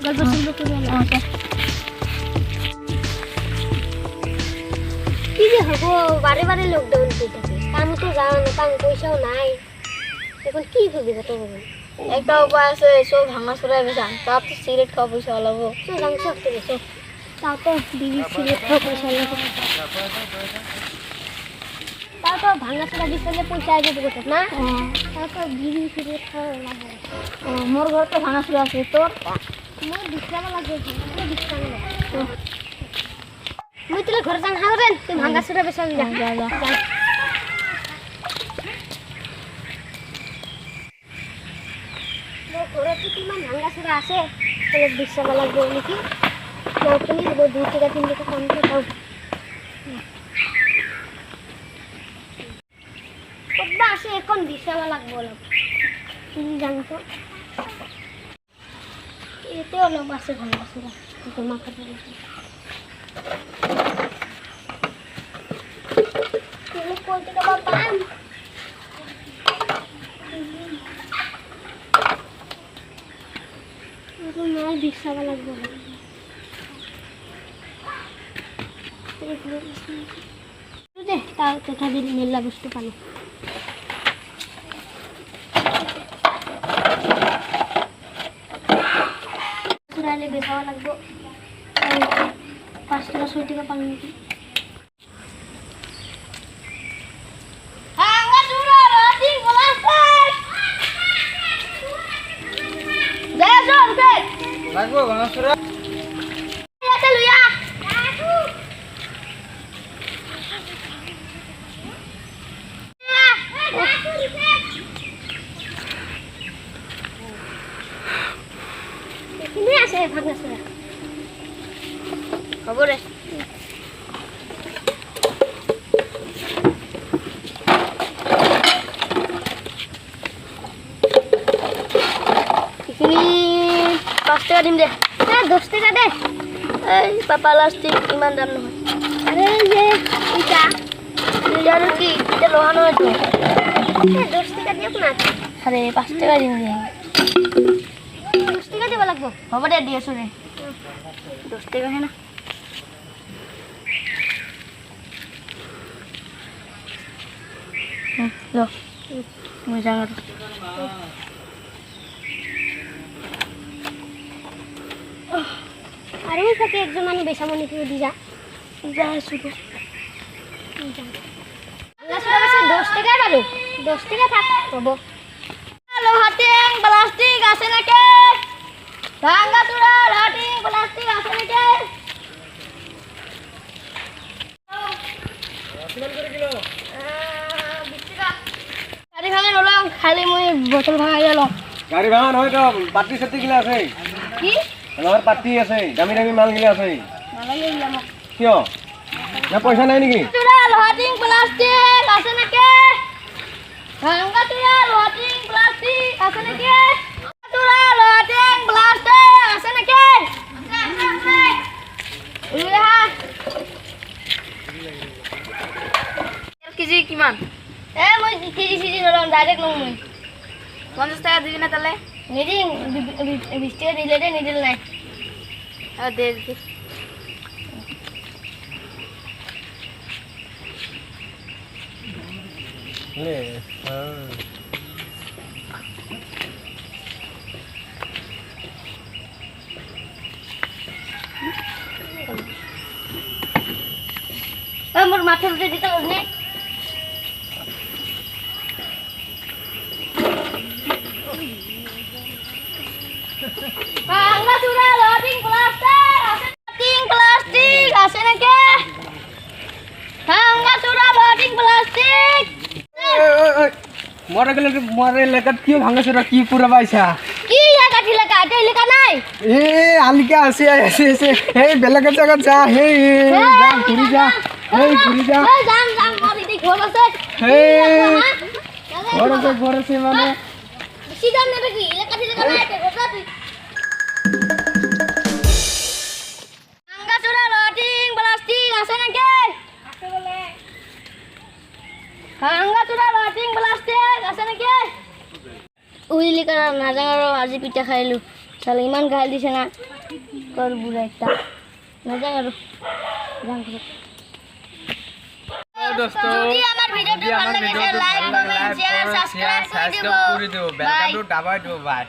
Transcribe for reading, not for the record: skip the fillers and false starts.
কি যে হব বারে বারে লকডাউন চলতে থাকে কাম তো যাওয়া না কাম পয়সাও নাই এখন কি করবি কত বলবো একটা উপায় আছে সব ভাঙা সরাই বেচান তার তো সিগারেট খাওয়া পয়সা হলাবো তো জাংশ করতে গেছে তাও তো বিড়ি সিগারেট খাওয়া পয়সা লাগে তাও তো ভাঙা সরা দিতে পয়সা আগে দেবো না তাও তো বিড়ি সিগারেট খাওয়া লাগে মোর ঘর তো ভাঙা সরা আছে তোর মোর বিশ্রাম লাগে বিশ্রাম লাগে মুই তোর ঘর যান হাওরেন তুই ভাঙা সরা বেচা যা যা যা ঘরে তো কিমান ভাঙা সরা আছে তোর বিশ্রাম লাগবে নাকি না তুমি 2 টাকা 3 টাকা কম করে দাও কতবা আছে এখন বিশ্রাম লাগবে বলো তুমি জানো তো এতে হলো বাসে ভাঙা সরা তো মাথা ধরে তুমি কই টাকা পাম মাল বিছাবা লাগবে দে তাও তথাপি মেলা বস্তু পালো সুরালে বেচাবা লাগবে 5 টাকা 6 টাকা পালো নাকি লাগবো গণেশরা এটা লইয়া এখানে আছে ভাঙা সরা খবরে এখানে 5 টাকা দিম দে না 10 টাকা দে এই পাপা লাস্টিক ইমান দাম নহয় আরে যে এটা জানো কি এটা লোহানো আছে 10 টাকা দিও না আরে 5 টাকা দিম দে 10 টাকা দেব লাগবে হ'ব দে দি আছো দে 10 টাকা হে না লো মই যাওঁ আৰু আর ওই থাকে একজন মানুষ বেসামনি করে দি যা যা শুধু আল্লাহ সুরা বেশি 10 টাকায় পারো 10 টাকা থাক হবো লোহাটিং প্লাস্টিক আছে নাকি ভাঙা চূড়া লোহাটিং প্লাস্টিক আছে নাকি গাড়ী ভাঙা নলওঁ খালি মই বটল ভাঙাই লওঁ গাড়ি ভাঙা নহয় তো পাতি চাতি গিলা আছে কি আমাৰ পাতি আছে দামী দামী মাল গিলা আছে নালাগে এইবিলাক মোক কিয় না পইচা নাই নেকি চূড়া লোহাটিং প্লাষ্টিক আছে নাকি ভাঙা চূড়া লোহাটিং প্লাষ্টিক আছে নাকি চূড়া লোহাটিং প্লাষ্টিক আছে নাকি কেজি কিমান মই কেজি চিজি নলওঁ ডাইৰেক্ট লওঁ মই 50 টাকা দিবি না তালে নিদিম 20 টাকা দিলে দে নিদিল নাই দে দে লে মোর মাথার উঠে দিতে হবে না ভাঙা চূড়া লোহাটিং প্লাস্টিক আছে নাকি ভাঙা চূড়া লোহাটিং প্লাস্টিক মরে লেখাত কিয় ভাঙাছে কি পুরা পাইছা কি কাঠি লেখা এটা লেখা নাই এ আলিকা আছে আছে আছে এই বেলেগের জায়গা যা হে যা ঘুরি যা এই ঘুরি যা যাম যাম আমার এদিকে ঘর আছে হে ঘর আছে মানে সিধা নেবে কি লেখা লেখা নাই কথা তুই ভাঙা চূড়া লোহাটিং প্লাস্টিক আছে নাকি আছে বলে ভাঙা চূড়া লোহাটিং প্লাস্টিক আছে নাকি উইলি কারা না জানো আজি পিঠা খাইলো চাল ইমান গাল দিছে না কর বুড়া একটা না যাই আর যান করে দোস্ত যদি আমার ভিডিওটা ভালো লাগে লাইক কমেন্ট শেয়ার সাবস্ক্রাইব করে দিও বেলকাটো দাবাই দিও ভাই